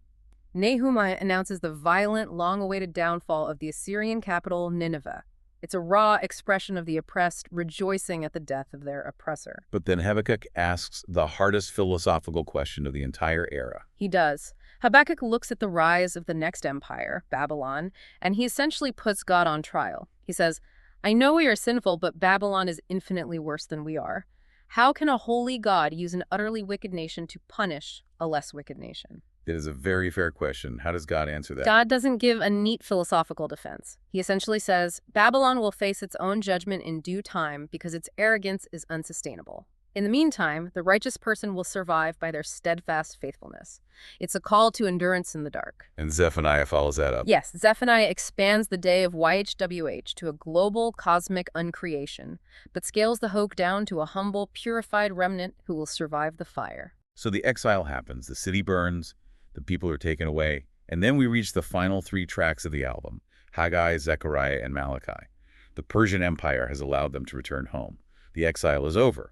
Nahum announces the violent, long-awaited downfall of the Assyrian capital, Nineveh. It's a raw expression of the oppressed rejoicing at the death of their oppressor. But then Habakkuk asks the hardest philosophical question of the entire era. He does. Habakkuk looks at the rise of the next empire, Babylon, and he essentially puts God on trial. He says, I know we are sinful, but Babylon is infinitely worse than we are. How can a holy God use an utterly wicked nation to punish a less wicked nation? It is a very fair question. How does God answer that? God doesn't give a neat philosophical defense. He essentially says, Babylon will face its own judgment in due time because its arrogance is unsustainable. In the meantime, the righteous person will survive by their steadfast faithfulness. It's a call to endurance in the dark. And Zephaniah follows that up. Yes, Zephaniah expands the day of YHWH to a global cosmic uncreation, but scales the hope down to a humble, purified remnant who will survive the fire. So the exile happens, the city burns, the people are taken away, and then we reach the final 3 tracks of the album, Haggai, Zechariah, and Malachi. The Persian Empire has allowed them to return home. The exile is over.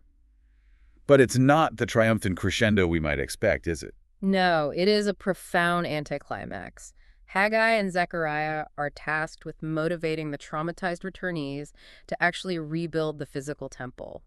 But it's not the triumphant crescendo we might expect, is it? No, it is a profound anticlimax. Haggai and Zechariah are tasked with motivating the traumatized returnees to actually rebuild the physical temple.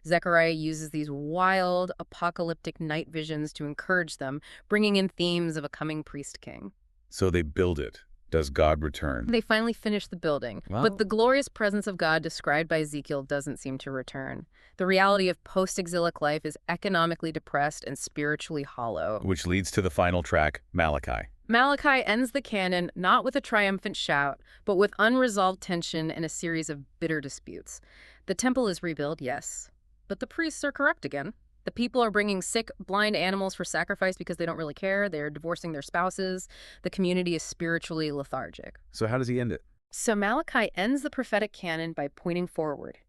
Zechariah uses these wild, apocalyptic night visions to encourage them, bringing in themes of a coming priest-king. So they build it. Does God return? They finally finish the building, but the glorious presence of God described by Ezekiel doesn't seem to return. The reality of post-exilic life is economically depressed and spiritually hollow. Which leads to the final track, Malachi. Malachi ends the canon not with a triumphant shout, but with unresolved tension and a series of bitter disputes. The temple is rebuilt, yes, but the priests are corrupt again. The people are bringing sick, blind animals for sacrifice because they don't really care. They're divorcing their spouses. The community is spiritually lethargic. So how does he end it? So Malachi ends the prophetic canon by pointing forward.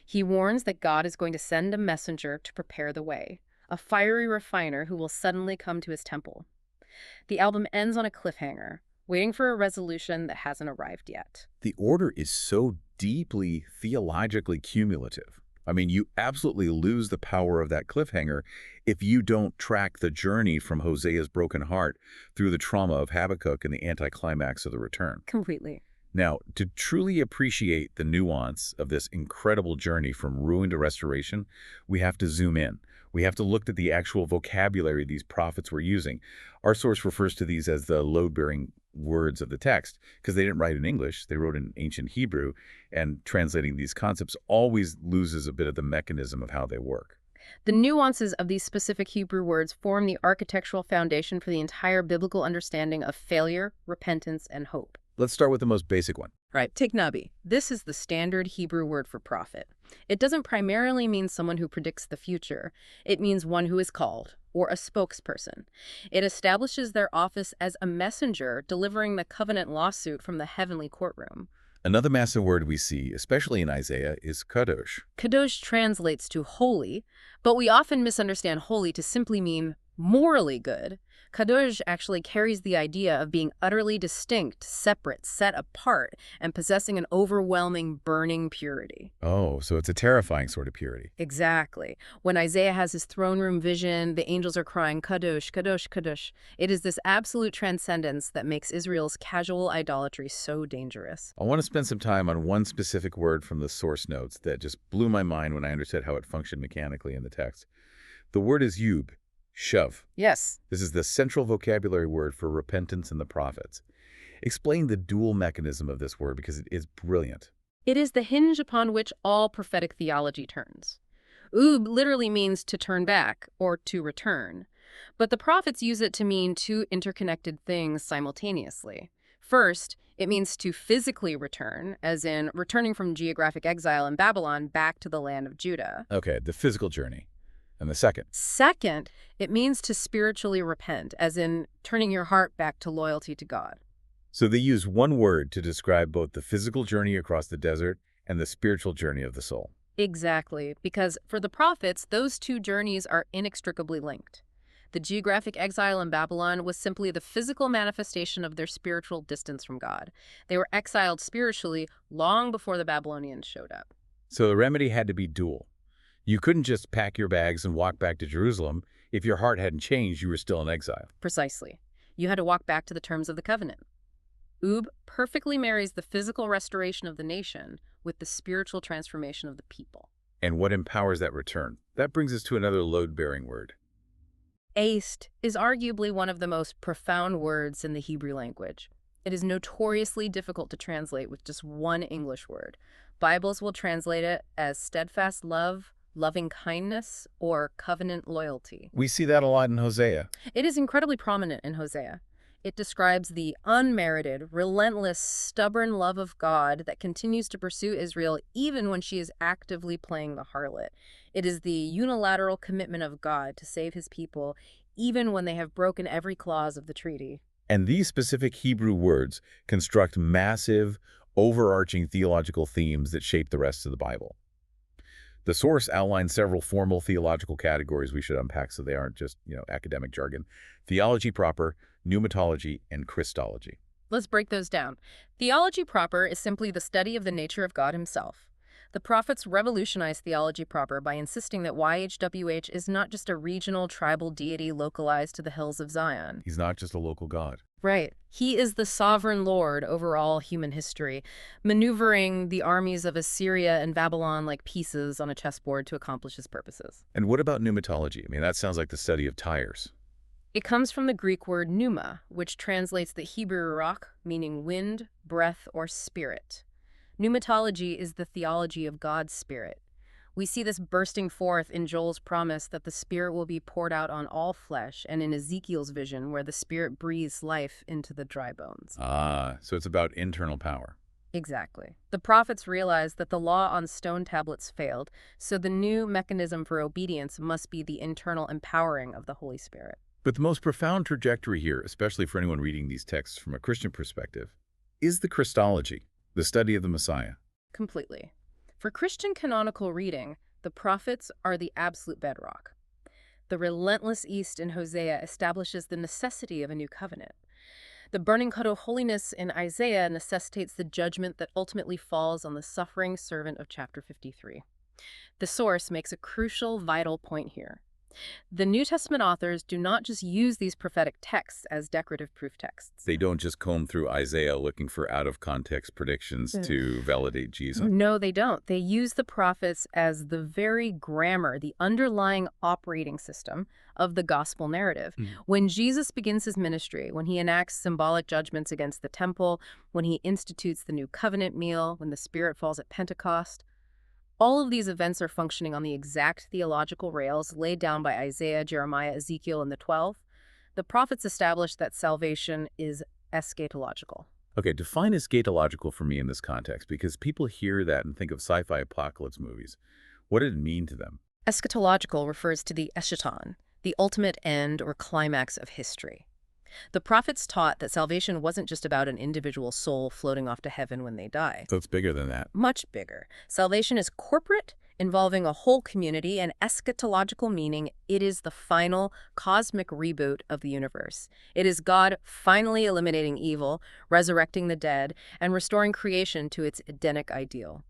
He warns that God is going to send a messenger to prepare the way, a fiery refiner who will suddenly come to his temple. The album ends on a cliffhanger, waiting for a resolution that hasn't arrived yet. The order is so deeply theologically cumulative. I mean, you absolutely lose the power of that cliffhanger if you don't track the journey from Hosea's broken heart through the trauma of Habakkuk and the anticlimax of the return. Completely. Now, to truly appreciate the nuance of this incredible journey from ruin to restoration, we have to zoom in. We have to look at the actual vocabulary these prophets were using. Our source refers to these as the load-bearing words of the text because they didn't write in English. They wrote in ancient Hebrew, and translating these concepts always loses a bit of the mechanism of how they work. The nuances of these specific Hebrew words form the architectural foundation for the entire biblical understanding of failure, repentance, and hope. Let's start with the most basic one. Right, take nabi. This is the standard Hebrew word for prophet. It doesn't primarily mean someone who predicts the future. It means one who is called, or a spokesperson. It establishes their office as a messenger delivering the covenant lawsuit from the heavenly courtroom. Another massive word we see, especially in Isaiah, is kadosh. Kadosh translates to holy, but we often misunderstand holy to simply mean morally good. Kadosh actually carries the idea of being utterly distinct, separate, set apart, and possessing an overwhelming, burning purity. Oh, so it's a terrifying sort of purity. Exactly. When Isaiah has his throne room vision, the angels are crying, Kadosh, Kadosh, Kadosh. It is this absolute transcendence that makes Israel's casual idolatry so dangerous. I want to spend some time on one specific word from the source notes that just blew my mind when I understood how it functioned mechanically in the text. The word is yub. Shuv. Yes. This is the central vocabulary word for repentance in the prophets. Explain the dual mechanism of this word because it is brilliant. It is the hinge upon which all prophetic theology turns. Ub literally means to turn back or to return, but the prophets use it to mean two interconnected things simultaneously. First, it means to physically return, as in returning from geographic exile in Babylon back to the land of Judah. Okay, the physical journey. And the second? Second, it means to spiritually repent, as in turning your heart back to loyalty to God. So they use one word to describe both the physical journey across the desert and the spiritual journey of the soul. Exactly, because for the prophets, those two journeys are inextricably linked. The geographic exile in Babylon was simply the physical manifestation of their spiritual distance from God. They were exiled spiritually long before the Babylonians showed up. So the remedy had to be dual. You couldn't just pack your bags and walk back to Jerusalem. If your heart hadn't changed, you were still in exile. Precisely. You had to walk back to the terms of the covenant. Ub perfectly marries the physical restoration of the nation with the spiritual transformation of the people. And what empowers that return? That brings us to another load-bearing word. Aist is arguably one of the most profound words in the Hebrew language. It is notoriously difficult to translate with just one English word. Bibles will translate it as steadfast love, loving kindness, or covenant loyalty. We see that a lot in Hosea. It is incredibly prominent in Hosea. It describes the unmerited, relentless, stubborn love of God that continues to pursue Israel even when she is actively playing the harlot. It is the unilateral commitment of God to save his people, even when they have broken every clause of the treaty. And these specific Hebrew words construct massive, overarching theological themes that shape the rest of the Bible. The source outlines several formal theological categories we should unpack so they aren't just, academic jargon. Theology proper, pneumatology, and Christology. Let's break those down. Theology proper is simply the study of the nature of God himself. The prophets revolutionized theology proper by insisting that YHWH is not just a regional tribal deity localized to the hills of Zion. He's not just a local god. Right. He is the sovereign Lord over all human history, maneuvering the armies of Assyria and Babylon like pieces on a chessboard to accomplish his purposes. And what about pneumatology? I mean, that sounds like the study of tires. It comes from the Greek word pneuma, which translates the Hebrew ruach, meaning wind, breath, or spirit. Pneumatology is the theology of God's Spirit. We see this bursting forth in Joel's promise that the Spirit will be poured out on all flesh, and in Ezekiel's vision where the Spirit breathes life into the dry bones. So it's about internal power. Exactly. The prophets realized that the law on stone tablets failed, so the new mechanism for obedience must be the internal empowering of the Holy Spirit. But the most profound trajectory here, especially for anyone reading these texts from a Christian perspective, is the Christology, the study of the Messiah. Completely. For Christian canonical reading, the prophets are the absolute bedrock. The relentless East in Hosea establishes the necessity of a new covenant. The burning cud of holiness in Isaiah necessitates the judgment that ultimately falls on the suffering servant of chapter 53. The source makes a crucial, vital point here. The New Testament authors do not just use these prophetic texts as decorative proof texts. They don't just comb through Isaiah looking for out-of-context predictions to validate Jesus. No, they don't. They use the prophets as the very grammar, the underlying operating system of the gospel narrative. When Jesus begins his ministry, when he enacts symbolic judgments against the temple, when he institutes the new covenant meal, when the Spirit falls at Pentecost, all of these events are functioning on the exact theological rails laid down by Isaiah, Jeremiah, Ezekiel, and the 12. The prophets established that salvation is eschatological. Okay, define eschatological for me in this context, because people hear that and think of sci-fi apocalypse movies. What did it mean to them? Eschatological refers to the eschaton, the ultimate end or climax of history. The prophets taught that salvation wasn't just about an individual soul floating off to heaven when they die. So it's bigger than that. Much bigger. Salvation is corporate, involving a whole community, and eschatological meaning it is the final cosmic reboot of the universe. It is God finally eliminating evil, resurrecting the dead, and restoring creation to its Edenic ideal.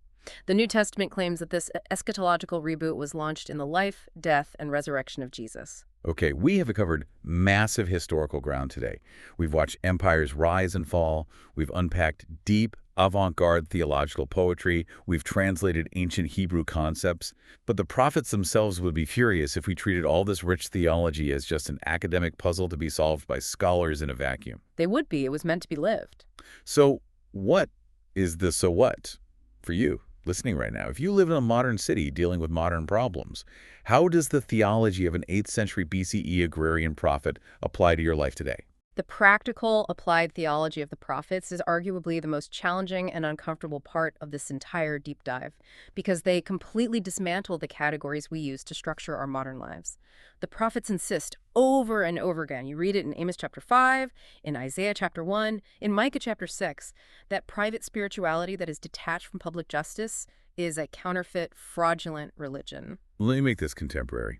The New Testament claims that this eschatological reboot was launched in the life, death, and resurrection of Jesus. Okay, we have covered massive historical ground today. We've watched empires rise and fall. We've unpacked deep, avant-garde theological poetry. We've translated ancient Hebrew concepts. But the prophets themselves would be furious if we treated all this rich theology as just an academic puzzle to be solved by scholars in a vacuum. They would be. It was meant to be lived. So what is the so what for you listening right now? If you live in a modern city dealing with modern problems, how does the theology of an 8th century BCE agrarian prophet apply to your life today? The practical, applied theology of the prophets is arguably the most challenging and uncomfortable part of this entire deep dive, because they completely dismantle the categories we use to structure our modern lives. The prophets insist over and over again, you read it in Amos chapter 5, in Isaiah chapter 1, in Micah chapter 6, that private spirituality that is detached from public justice is a counterfeit, fraudulent religion. Let me make this contemporary.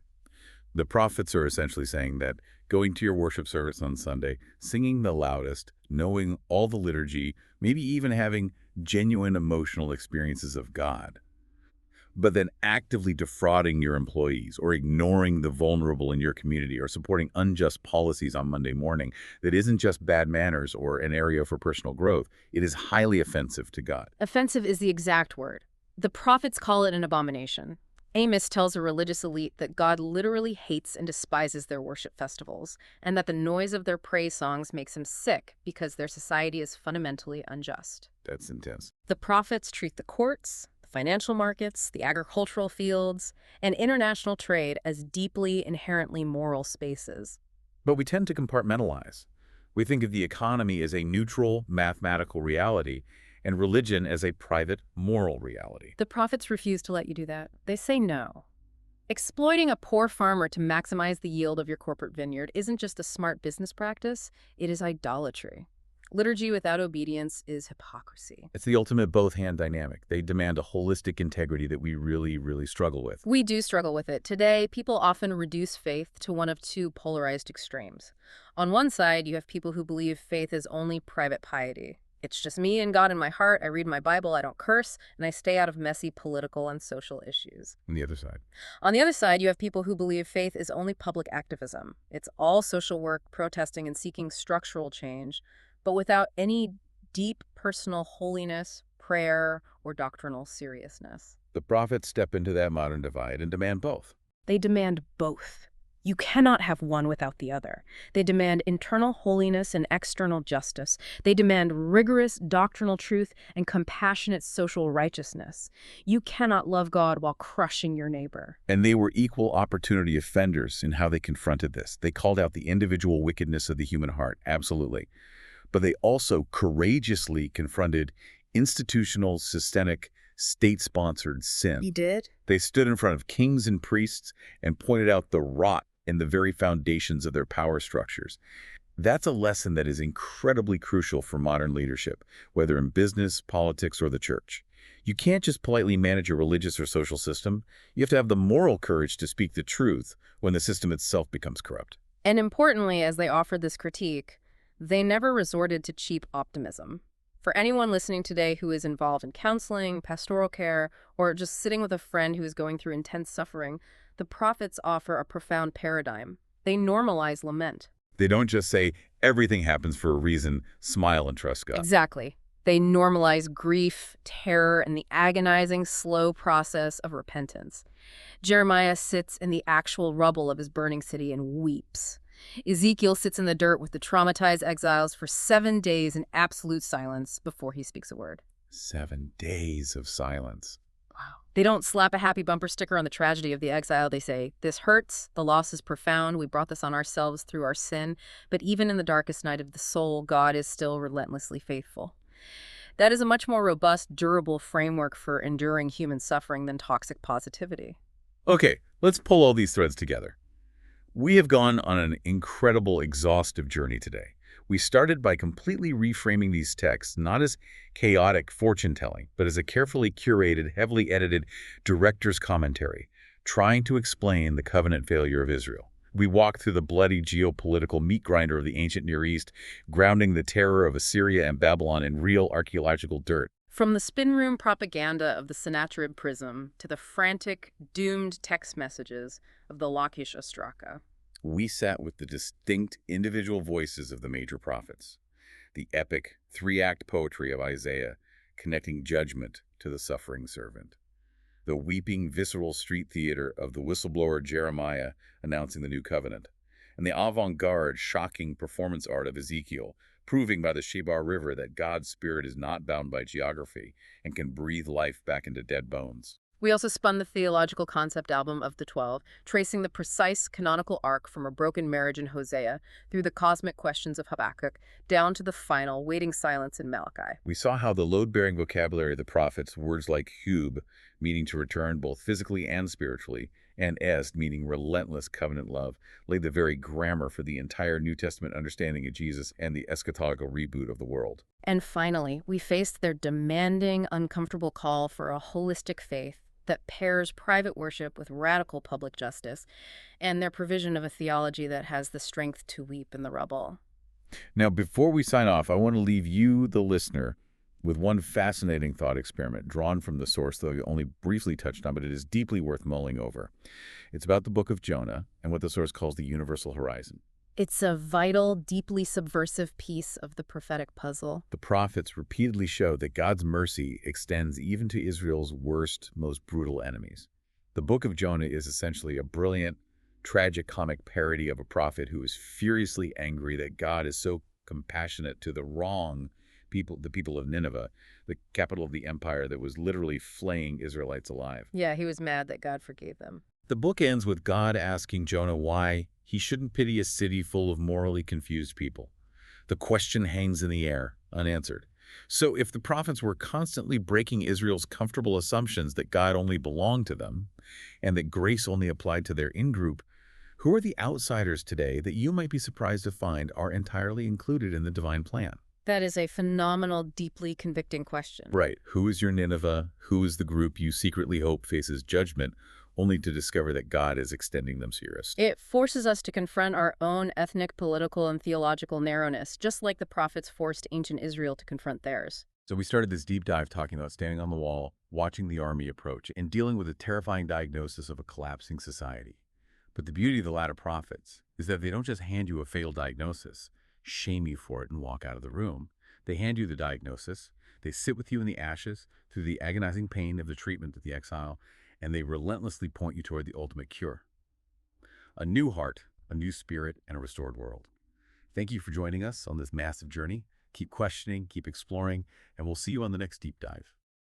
The prophets are essentially saying that going to your worship service on Sunday, singing the loudest, knowing all the liturgy, maybe even having genuine emotional experiences of God, but then actively defrauding your employees or ignoring the vulnerable in your community or supporting unjust policies on Monday morning, that isn't just bad manners or an area for personal growth. It is highly offensive to God. Offensive is the exact word. The prophets call it an abomination. Amos tells a religious elite that God literally hates and despises their worship festivals, and that the noise of their praise songs makes him sick because their society is fundamentally unjust. That's intense. The prophets treat the courts, the financial markets, the agricultural fields, and international trade as deeply, inherently moral spaces. But we tend to compartmentalize. We think of the economy as a neutral, mathematical reality, and religion as a private, moral reality. The prophets refuse to let you do that. They say no. Exploiting a poor farmer to maximize the yield of your corporate vineyard isn't just a smart business practice, it is idolatry. Liturgy without obedience is hypocrisy. It's the ultimate both-hand dynamic. They demand a holistic integrity that we really, really struggle with. We do struggle with it. Today, people often reduce faith to one of two polarized extremes. On one side, you have people who believe faith is only private piety. It's just me and God in my heart. I read my Bible, I don't curse, and I stay out of messy political and social issues. On the other side. On the other side, you have people who believe faith is only public activism. It's all social work, protesting, and seeking structural change, but without any deep personal holiness, prayer, or doctrinal seriousness. The prophets step into that modern divide and demand both. They demand both. You cannot have one without the other. They demand internal holiness and external justice. They demand rigorous doctrinal truth and compassionate social righteousness. You cannot love God while crushing your neighbor. And they were equal opportunity offenders in how they confronted this. They called out the individual wickedness of the human heart, absolutely. But they also courageously confronted institutional, systemic, state-sponsored sin. He did? They stood in front of kings and priests and pointed out the rot in the very foundations of their power structures. That's a lesson that is incredibly crucial for modern leadership, whether in business, politics, or the church. You can't just politely manage a religious or social system. You have to have the moral courage to speak the truth when the system itself becomes corrupt. And importantly, as they offered this critique, they never resorted to cheap optimism. For anyone listening today who is involved in counseling, pastoral care, or just sitting with a friend who is going through intense suffering, the prophets offer a profound paradigm. They normalize lament. They don't just say, everything happens for a reason, smile and trust God. Exactly. They normalize grief, terror, and the agonizing, slow process of repentance. Jeremiah sits in the actual rubble of his burning city and weeps. Ezekiel sits in the dirt with the traumatized exiles for 7 days in absolute silence before he speaks a word. 7 days of silence. Wow. They don't slap a happy bumper sticker on the tragedy of the exile. They say, this hurts, the loss is profound, we brought this on ourselves through our sin, but even in the darkest night of the soul, God is still relentlessly faithful. That is a much more robust, durable framework for enduring human suffering than toxic positivity. Okay, let's pull all these threads together. We have gone on an incredible, exhaustive journey today. We started by completely reframing these texts, not as chaotic fortune-telling, but as a carefully curated, heavily edited director's commentary, trying to explain the covenant failure of Israel. We walked through the bloody geopolitical meat grinder of the ancient Near East, grounding the terror of Assyria and Babylon in real archaeological dirt. From the spin room propaganda of the Sennacherib prism to the frantic, doomed text messages of the Lachish Ostraka. We sat with the distinct individual voices of the major prophets, the epic 3-act poetry of Isaiah connecting judgment to the suffering servant, the weeping, visceral street theater of the whistleblower Jeremiah announcing the new covenant, and the avant-garde, shocking performance art of Ezekiel, proving by the Shebar River that God's Spirit is not bound by geography and can breathe life back into dead bones. We also spun the theological concept album of the 12, tracing the precise canonical arc from a broken marriage in Hosea through the cosmic questions of Habakkuk down to the final waiting silence in Malachi. We saw how the load-bearing vocabulary of the prophets, words like hub, meaning to return both physically and spiritually, and est, meaning relentless covenant love, laid the very grammar for the entire New Testament understanding of Jesus and the eschatological reboot of the world. And finally, we faced their demanding, uncomfortable call for a holistic faith that pairs private worship with radical public justice, and their provision of a theology that has the strength to weep in the rubble. Now, before we sign off, I want to leave you, the listener, with one fascinating thought experiment drawn from the source, though you only briefly touched on, but it is deeply worth mulling over. It's about the book of Jonah and what the source calls the universal horizon. It's a vital, deeply subversive piece of the prophetic puzzle. The prophets repeatedly show that God's mercy extends even to Israel's worst, most brutal enemies. The book of Jonah is essentially a brilliant, tragic-comic parody of a prophet who is furiously angry that God is so compassionate to the wrong people, the people of Nineveh, the capital of the empire that was literally flaying Israelites alive. Yeah, he was mad that God forgave them. The book ends with God asking Jonah why he shouldn't pity a city full of morally confused people. The question hangs in the air, unanswered. So if the prophets were constantly breaking Israel's comfortable assumptions that God only belonged to them and that grace only applied to their in-group, who are the outsiders today that you might be surprised to find are entirely included in the divine plan? That is a phenomenal, deeply convicting question. Right. Who is your Nineveh? Who is the group you secretly hope faces judgment, only to discover that God is extending them to your estate? It forces us to confront our own ethnic, political, and theological narrowness, just like the prophets forced ancient Israel to confront theirs. So we started this deep dive talking about standing on the wall, watching the army approach, and dealing with the terrifying diagnosis of a collapsing society. But the beauty of the latter prophets is that they don't just hand you a fatal diagnosis, shame you for it, and walk out of the room. They hand you the diagnosis, they sit with you in the ashes through the agonizing pain of the treatment of the exile, and they relentlessly point you toward the ultimate cure. A new heart, a new spirit, and a restored world. Thank you for joining us on this massive journey. Keep questioning, keep exploring, and we'll see you on the next deep dive.